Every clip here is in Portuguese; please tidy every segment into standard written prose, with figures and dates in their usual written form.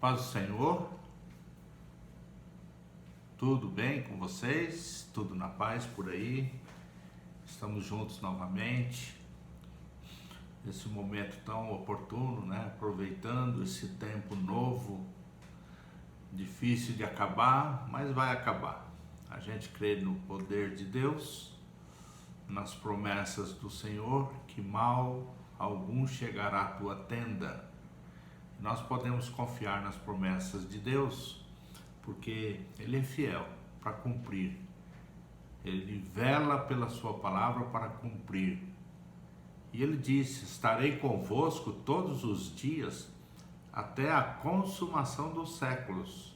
Paz do Senhor, tudo bem com vocês? Tudo na paz por aí? Estamos juntos novamente, nesse momento tão oportuno, né? Aproveitando esse tempo novo, difícil de acabar, mas vai acabar. A gente crê no poder de Deus, nas promessas do Senhor, que mal algum chegará à tua tenda. Nós podemos confiar nas promessas de Deus, porque Ele é fiel para cumprir. Ele vela pela sua palavra para cumprir. E Ele disse: estarei convosco todos os dias, até a consumação dos séculos.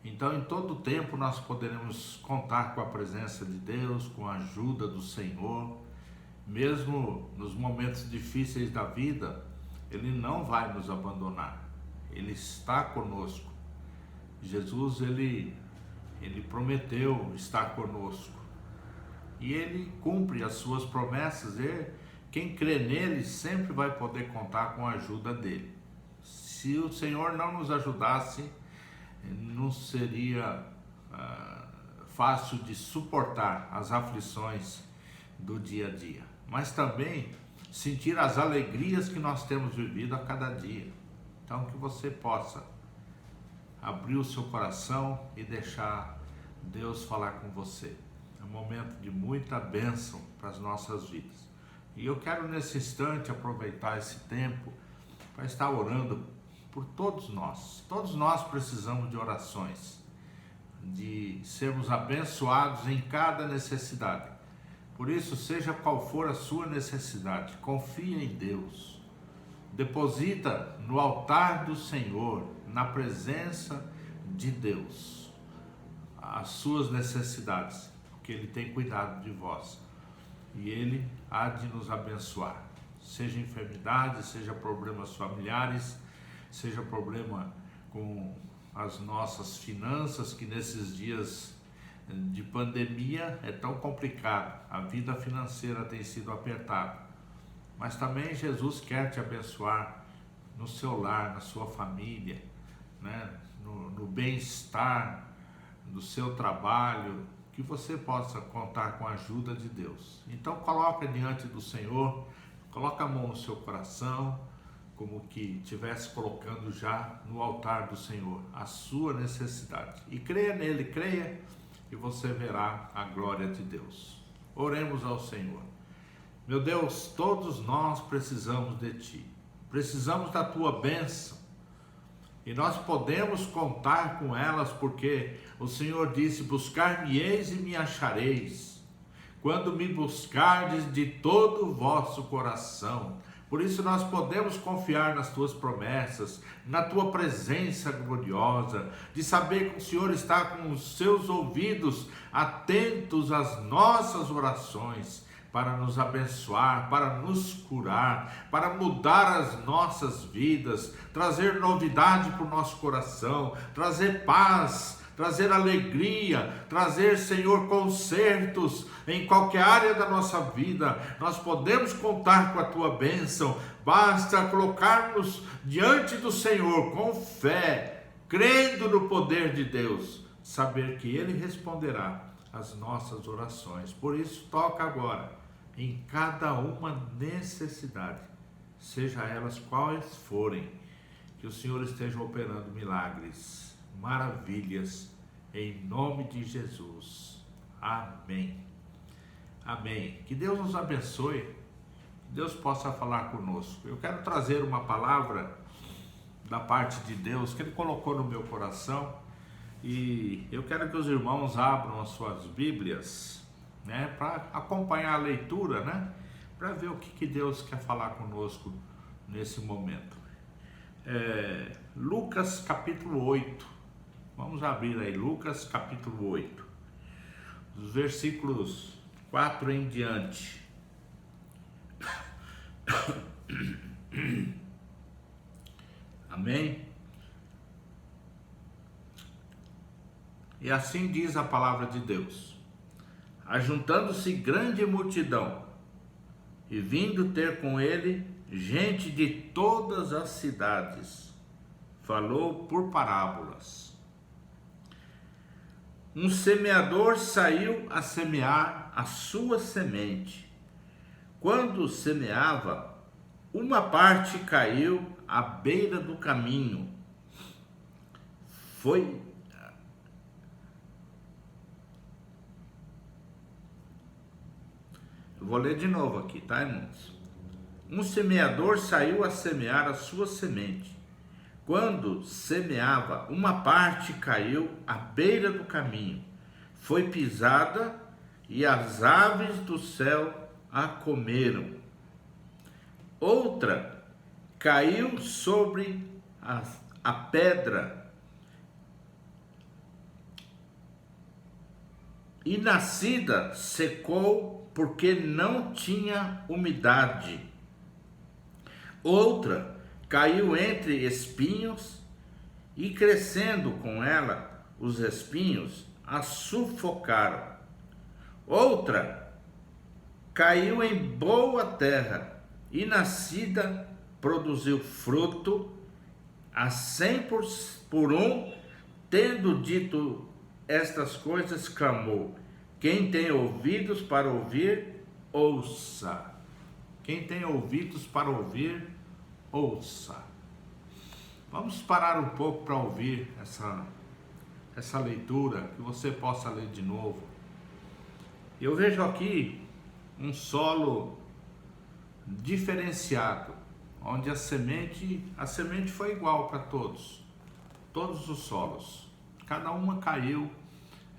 Então, em todo tempo, nós poderemos contar com a presença de Deus, com a ajuda do Senhor. Mesmo nos momentos difíceis da vida, Ele não vai nos abandonar, Ele está conosco. Jesus, Ele prometeu estar conosco, e Ele cumpre as suas promessas, e quem crê nele sempre vai poder contar com a ajuda dele. Se o Senhor não nos ajudasse, não seria fácil de suportar as aflições do dia a dia, mas também sentir as alegrias que nós temos vivido a cada dia. Então, que você possa abrir o seu coração e deixar Deus falar com você. É um momento de muita bênção para as nossas vidas. E eu quero nesse instante aproveitar esse tempo para estar orando por todos nós. Todos nós precisamos de orações, de sermos abençoados em cada necessidade. Por isso, seja qual for a sua necessidade, confia em Deus. Deposita no altar do Senhor, na presença de Deus, as suas necessidades, porque Ele tem cuidado de vós. E Ele há de nos abençoar. Seja enfermidade, seja problemas familiares, seja problema com as nossas finanças, que nesses dias de pandemia é tão complicado, a vida financeira tem sido apertada, mas também Jesus quer te abençoar no seu lar, na sua família, né? no bem-estar do seu trabalho, que você possa contar com a ajuda de Deus. Então coloca diante do Senhor, coloca a mão no seu coração, como que estivesse colocando já no altar do Senhor a sua necessidade, e creia nele, creia, e você verá a glória de Deus. Oremos ao Senhor. Meu Deus, todos nós precisamos de Ti, precisamos da Tua bênção, e nós podemos contar com elas, porque o Senhor disse: buscar-me-eis e me achareis, quando me buscardes de todo o vosso coração. Por isso nós podemos confiar nas Tuas promessas, na Tua presença gloriosa, de saber que o Senhor está com os seus ouvidos atentos às nossas orações, para nos abençoar, para nos curar, para mudar as nossas vidas, trazer novidade para o nosso coração, trazer paz, trazer alegria, trazer, Senhor, consertos em qualquer área da nossa vida. Nós podemos contar com a Tua bênção, basta colocarmos diante do Senhor com fé, crendo no poder de Deus, saber que Ele responderá às nossas orações. Por isso, toca agora em cada uma necessidade, seja elas quais forem, que o Senhor esteja operando milagres, maravilhas, em nome de Jesus. Amém. Amém. Que Deus nos abençoe, que Deus possa falar conosco. Eu quero trazer uma palavra da parte de Deus que Ele colocou no meu coração, e eu quero que os irmãos abram as suas Bíblias, né, para acompanhar a leitura, né, para ver o que Deus quer falar conosco nesse momento. Lucas capítulo 8, vamos abrir aí, Lucas capítulo 8, os versículos 4 em diante. Amém? E assim diz a palavra de Deus: ajuntando-se grande multidão, e vindo ter com ele gente de todas as cidades, falou por parábolas. Um semeador saiu a semear a sua semente. Quando semeava, uma parte caiu à beira do caminho. Eu vou ler de novo aqui, tá, irmãos? Um semeador saiu a semear a sua semente. Quando semeava, uma parte caiu à beira do caminho. Foi pisada e as aves do céu a comeram. Outra caiu sobre a pedra e nascida secou porque não tinha umidade. Outra caiu entre espinhos e crescendo com ela, os espinhos a sufocaram. Outra caiu em boa terra e nascida produziu fruto a 100 por um. Tendo dito estas coisas, clamou: quem tem ouvidos para ouvir, ouça. Quem tem ouvidos para ouvir, ouça. Vamos parar um pouco para ouvir essa leitura, que você possa ler de novo. Eu vejo aqui um solo diferenciado, onde a semente foi igual para todos os solos. Cada uma caiu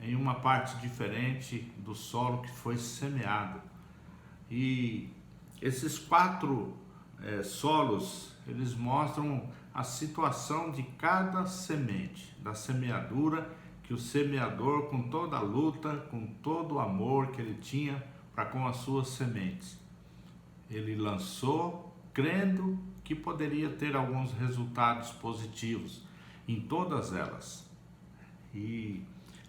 em uma parte diferente do solo que foi semeado. E esses 4 solos, eles mostram a situação de cada semente, da semeadura, que o semeador, com toda a luta, com todo o amor que ele tinha para com as suas sementes, ele lançou, crendo que poderia ter alguns resultados positivos em todas elas. E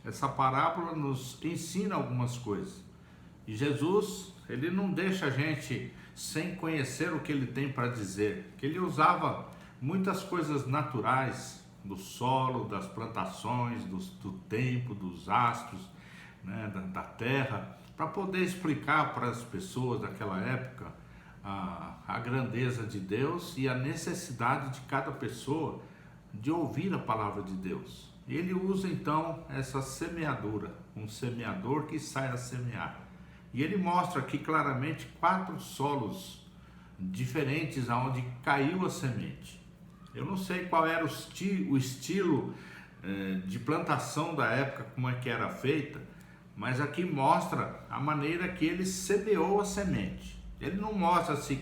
essa parábola nos ensina algumas coisas. E Jesus, ele não deixa a gente sem conhecer o que ele tem para dizer, que ele usava muitas coisas naturais do solo, das plantações, do tempo, dos astros, né, da terra, para poder explicar para as pessoas daquela época a grandeza de Deus e a necessidade de cada pessoa de ouvir a palavra de Deus. Ele usa então essa semeadura, um semeador que sai a semear. E ele mostra aqui claramente 4 solos diferentes aonde caiu a semente. Eu não sei qual era o estilo de plantação da época, como é que era feita, mas aqui mostra a maneira que ele semeou a semente. Ele não mostra se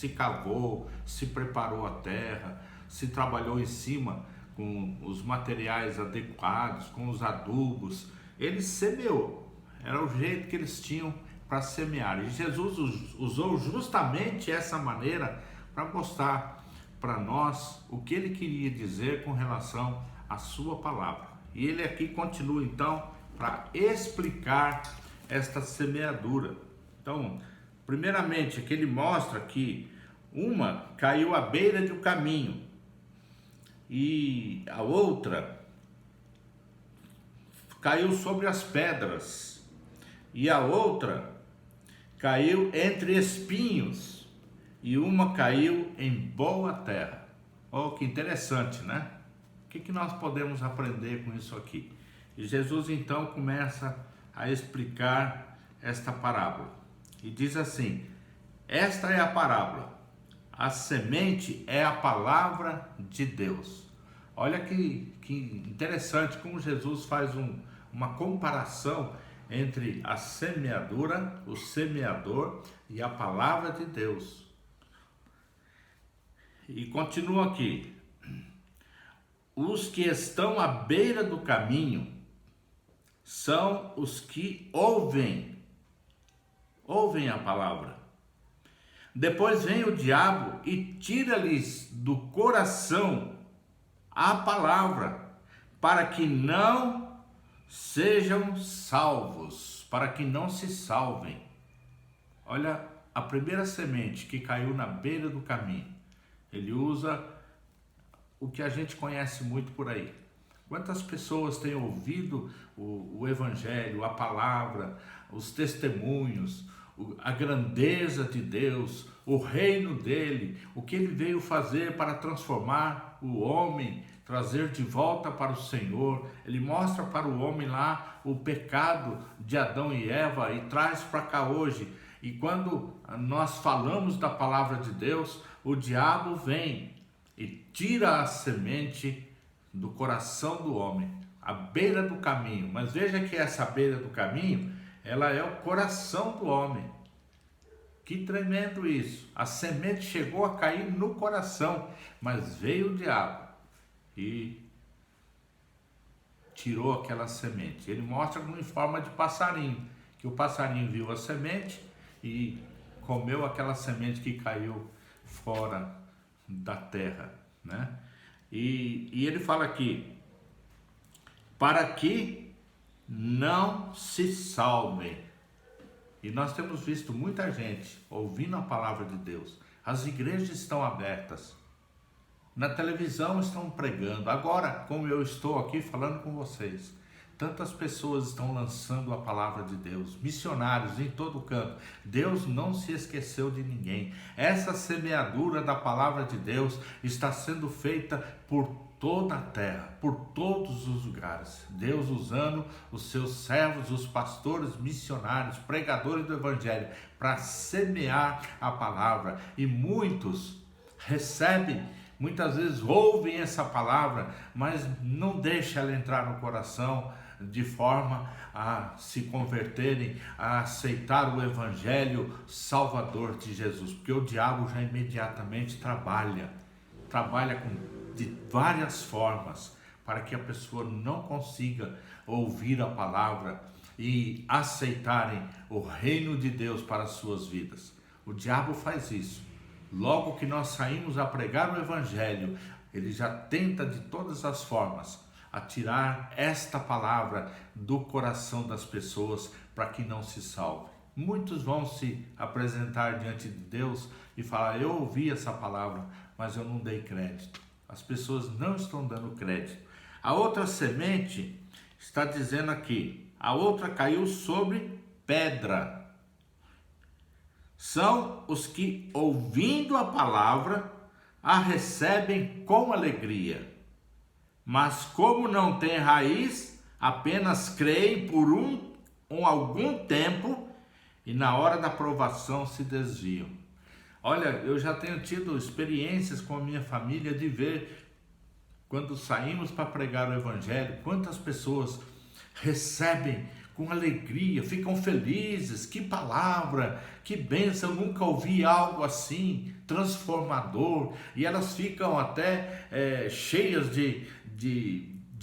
cavou, se preparou a terra, se trabalhou em cima com os materiais adequados, com os adubos. Ele semeou, era o jeito que eles tinham para semear. E Jesus usou justamente essa maneira para mostrar para nós o que ele queria dizer com relação à sua palavra. E ele aqui continua então para explicar esta semeadura. Então, primeiramente, aqui ele mostra que uma caiu à beira do caminho e a outra caiu sobre as pedras e a outra caiu entre espinhos e uma caiu em boa terra. Oh, que interessante, né? O que nós podemos aprender com isso aqui? E Jesus então começa a explicar esta parábola e diz assim: esta é a parábola, a semente é a palavra de Deus. Olha que interessante como Jesus faz uma comparação entre a semeadura, o semeador e a palavra de Deus. E continua aqui: os que estão à beira do caminho são os que ouvem a palavra. Depois vem o diabo e tira-lhes do coração a palavra, para que não sejam salvos, para que não se salvem. Olha, a primeira semente que caiu na beira do caminho, ele usa o que a gente conhece muito por aí. Quantas pessoas têm ouvido o Evangelho, a palavra, os testemunhos, a grandeza de Deus, o reino dele, o que ele veio fazer para transformar o homem, trazer de volta para o Senhor. Ele mostra para o homem lá o pecado de Adão e Eva e traz para cá hoje. E quando nós falamos da palavra de Deus, o diabo vem e tira a semente do coração do homem, à beira do caminho. Mas veja que essa beira do caminho, ela é o coração do homem. Que tremendo isso! A semente chegou a cair no coração, mas veio o diabo e tirou aquela semente. Ele mostra em forma de passarinho, que o passarinho viu a semente e comeu aquela semente que caiu fora da terra, né? E ele fala aqui, para que não se salvem. E nós temos visto muita gente ouvindo a palavra de Deus. As igrejas estão abertas. Na televisão estão pregando. Agora, como eu estou aqui falando com vocês, tantas pessoas estão lançando a palavra de Deus, missionários em todo canto. Deus não se esqueceu de ninguém. Essa semeadura da palavra de Deus está sendo feita por toda a terra, por todos os lugares. Deus usando os seus servos, os pastores, missionários, pregadores do evangelho, para semear a palavra. E muitos recebem, muitas vezes ouvem essa palavra, mas não deixam ela entrar no coração de forma a se converterem, a aceitar o evangelho salvador de Jesus, porque o diabo já imediatamente trabalha de várias formas para que a pessoa não consiga ouvir a palavra e aceitarem o reino de Deus para as suas vidas. O diabo faz isso. Logo que nós saímos a pregar o evangelho, ele já tenta de todas as formas a tirar esta palavra do coração das pessoas para que não se salve. Muitos vão se apresentar diante de Deus e falar: eu ouvi essa palavra, mas eu não dei crédito. As pessoas não estão dando crédito. A outra semente está dizendo aqui, a outra caiu sobre pedra. São os que, ouvindo a palavra, a recebem com alegria. Mas como não tem raiz, apenas creem por algum tempo e na hora da provação se desviam. Olha, eu já tenho tido experiências com a minha família de ver, quando saímos para pregar o evangelho, quantas pessoas recebem com alegria, ficam felizes. Que palavra, que bênção, eu nunca ouvi algo assim, transformador. E elas ficam até cheias de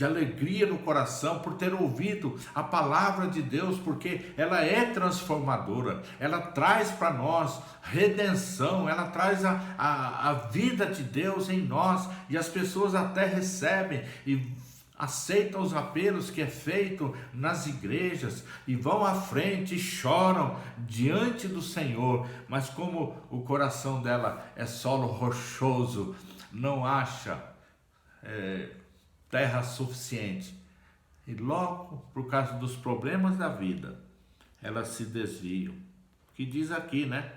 alegria no coração por ter ouvido a palavra de Deus, porque ela é transformadora, ela traz para nós redenção, ela traz a vida de Deus em nós, e as pessoas até recebem e aceitam os apelos que é feito nas igrejas e vão à frente e choram diante do Senhor, mas como o coração dela é solo rochoso, não acha terra suficiente, e logo por causa dos problemas da vida elas se desviam. Que diz aqui, né?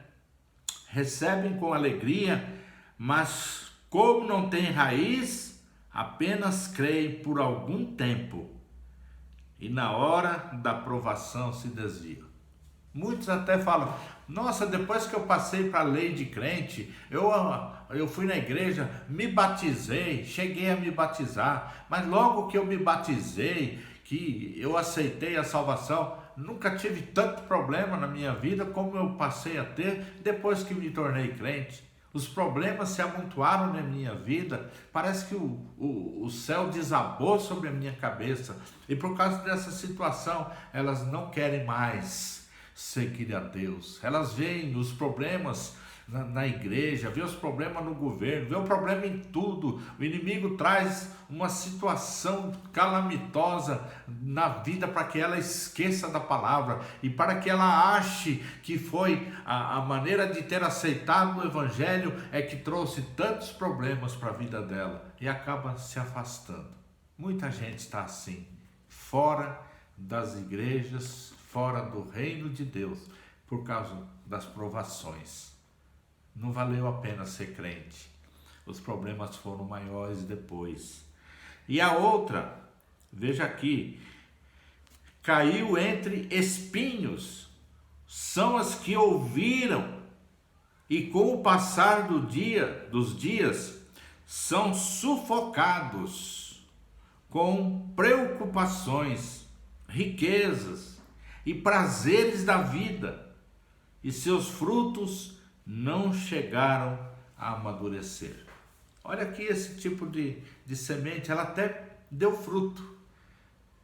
Recebem com alegria, mas como não tem raiz, apenas creem por algum tempo e na hora da provação se desviam. Muitos até falam: nossa, depois que eu passei para a lei de crente, eu fui na igreja, me batizei, cheguei a me batizar, mas logo que eu me batizei, que eu aceitei a salvação, nunca tive tanto problema na minha vida como eu passei a ter depois que me tornei crente. Os problemas se amontoaram na minha vida, parece que o céu desabou sobre a minha cabeça, e por causa dessa situação, elas não querem mais seguir a Deus. Elas veem os problemas na igreja, vê os problemas no governo, vê o problema em tudo. O inimigo traz uma situação calamitosa na vida para que ela esqueça da palavra e para que ela ache que foi a maneira de ter aceitado o evangelho é que trouxe tantos problemas para a vida dela e acaba se afastando. Muita gente está assim, fora das igrejas, fora do reino de Deus, por causa das provações. Não valeu a pena ser crente. Os problemas foram maiores depois. E a outra, veja aqui, caiu entre espinhos, são as que ouviram e com o passar dos dias, são sufocados com preocupações, riquezas e prazeres da vida, e seus frutos não chegaram a amadurecer. Olha aqui esse tipo de semente, ela até deu fruto,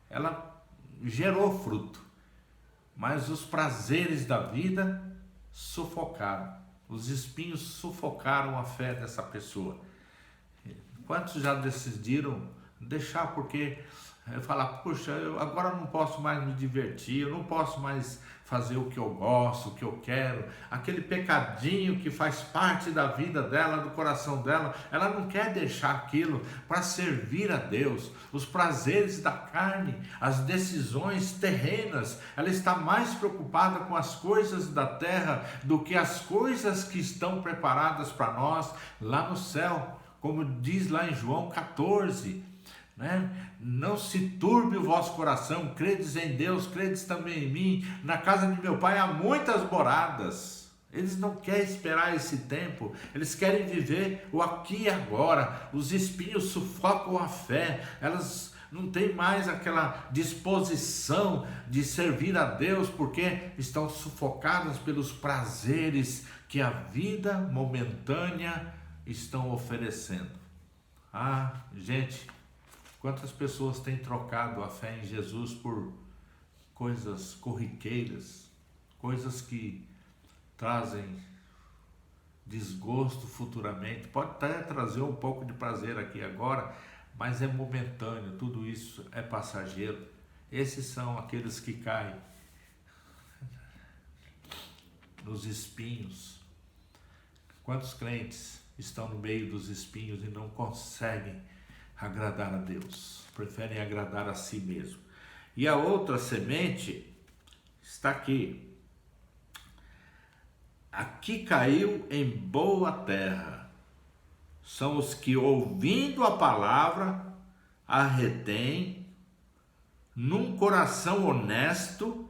ela gerou fruto, mas os prazeres da vida sufocaram, os espinhos sufocaram a fé dessa pessoa. Quantos já decidiram deixar porque falar, puxa, eu agora não posso mais me divertir, eu não posso mais fazer o que eu gosto, o que eu quero, aquele pecadinho que faz parte da vida dela, do coração dela, ela não quer deixar aquilo para servir a Deus, os prazeres da carne, as decisões terrenas, ela está mais preocupada com as coisas da terra do que as coisas que estão preparadas para nós lá no céu, como diz lá em João 14, não se turbe o vosso coração, credes em Deus, credes também em mim, na casa de meu pai há muitas moradas. Eles não querem esperar esse tempo, eles querem viver o aqui e agora. Os espinhos sufocam a fé, elas não têm mais aquela disposição de servir a Deus, porque estão sufocadas pelos prazeres que a vida momentânea estão oferecendo. Gente, quantas pessoas têm trocado a fé em Jesus por coisas corriqueiras, coisas que trazem desgosto futuramente, pode até trazer um pouco de prazer aqui agora, mas é momentâneo, tudo isso é passageiro. Esses são aqueles que caem nos espinhos. Quantos crentes estão no meio dos espinhos e não conseguem agradar a Deus, preferem agradar a si mesmo? E a outra semente está aqui. Aqui caiu em boa terra, são os que ouvindo a palavra a retêm num coração honesto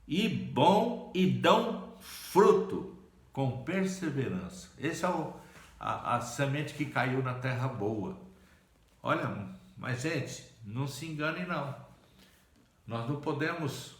e bom e dão fruto com perseverança. Esse é a semente que caiu na terra boa. Olha, mas gente, não se engane não. Nós não podemos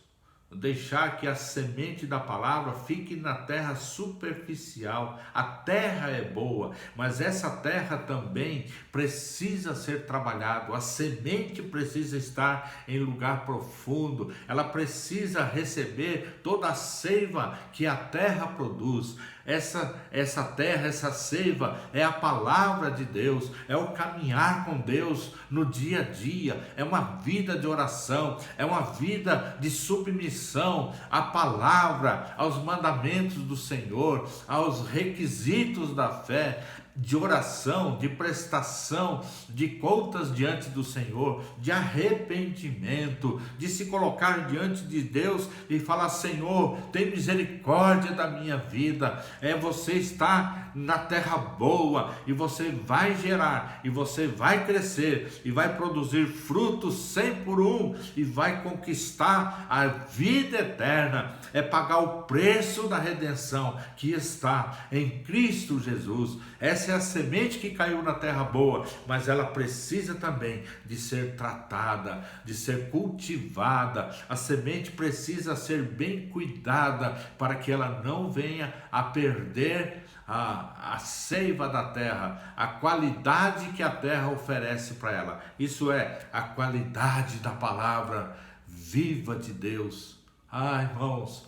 deixar que a semente da palavra fique na terra superficial. A terra é boa, mas essa terra também precisa ser trabalhada. A semente precisa estar em lugar profundo. Ela precisa receber toda a seiva que a terra produz. Essa terra, essa seiva é a palavra de Deus, é o caminhar com Deus no dia a dia, é uma vida de oração, é uma vida de submissão à palavra, aos mandamentos do Senhor, aos requisitos da fé, de oração, de prestação de contas diante do Senhor, de arrependimento, de se colocar diante de Deus e falar: Senhor, tem misericórdia da minha vida. Você está na terra boa e você vai gerar, e você vai crescer e vai produzir frutos 100 por 1 e vai conquistar a vida eterna. É pagar o preço da redenção que está em Cristo Jesus. Essa é a semente que caiu na terra boa, mas ela precisa também de ser tratada, de ser cultivada. A semente precisa ser bem cuidada para que ela não venha a perder a seiva da terra, a qualidade que a terra oferece para ela. Isso é a qualidade da palavra viva de Deus. Irmãos,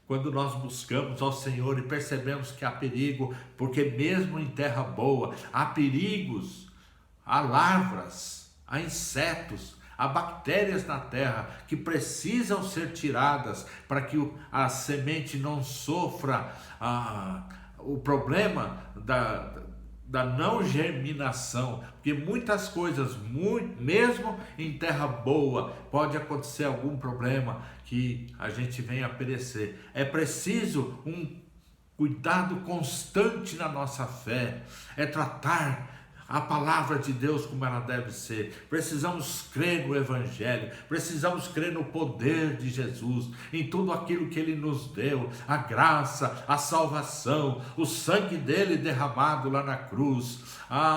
quando nós buscamos ao Senhor e percebemos que há perigo, porque mesmo em terra boa, há perigos, há larvas, há insetos, há bactérias na terra que precisam ser tiradas para que a semente não sofra o problema da não germinação, porque muitas coisas, mesmo em terra boa, pode acontecer algum problema que a gente venha a perecer. É preciso um cuidado constante na nossa fé, é tratar a palavra de Deus como ela deve ser. Precisamos crer no Evangelho, precisamos crer no poder de Jesus, em tudo aquilo que Ele nos deu, a graça, a salvação, o sangue dele derramado lá na cruz,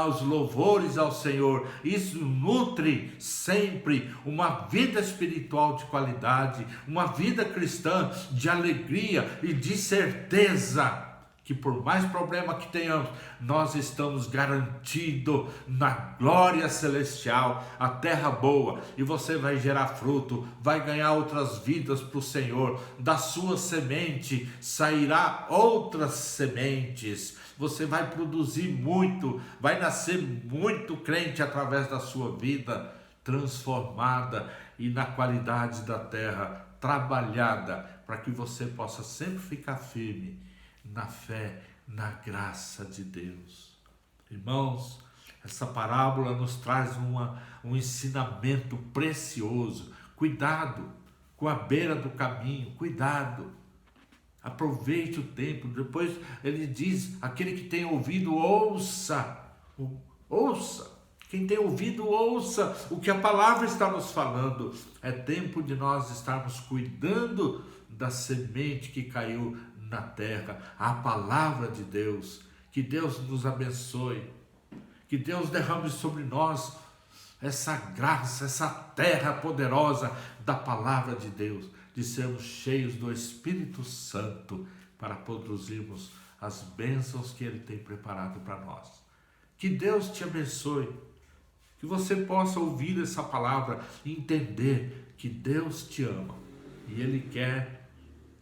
os louvores ao Senhor. Isso nutre sempre uma vida espiritual de qualidade, uma vida cristã de alegria e de certeza que por mais problema que tenhamos, nós estamos garantidos na glória celestial, a terra boa, e você vai gerar fruto, vai ganhar outras vidas para o Senhor, da sua semente sairá outras sementes, você vai produzir muito, vai nascer muito crente através da sua vida transformada e na qualidade da terra trabalhada, para que você possa sempre ficar firme na fé, na graça de Deus. Irmãos, essa parábola nos traz um ensinamento precioso. Cuidado com a beira do caminho, cuidado. Aproveite o tempo. Depois ele diz, aquele que tem ouvido, ouça. Ouça. Quem tem ouvido, ouça o que a palavra está nos falando. É tempo de nós estarmos cuidando da semente que caiu na terra, a palavra de Deus. Que Deus nos abençoe, que Deus derrame sobre nós essa graça, essa terra poderosa da palavra de Deus, de sermos cheios do Espírito Santo para produzirmos as bênçãos que Ele tem preparado para nós. Que Deus te abençoe, que você possa ouvir essa palavra e entender que Deus te ama e Ele quer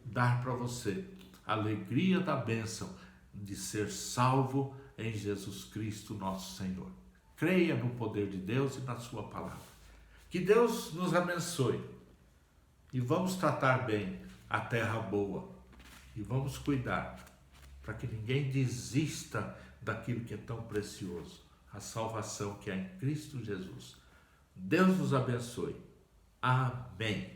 dar para você a alegria da bênção de ser salvo em Jesus Cristo, nosso Senhor. Creia no poder de Deus e na sua palavra. Que Deus nos abençoe e vamos tratar bem a terra boa e vamos cuidar para que ninguém desista daquilo que é tão precioso, a salvação que é em Cristo Jesus. Deus nos abençoe. Amém.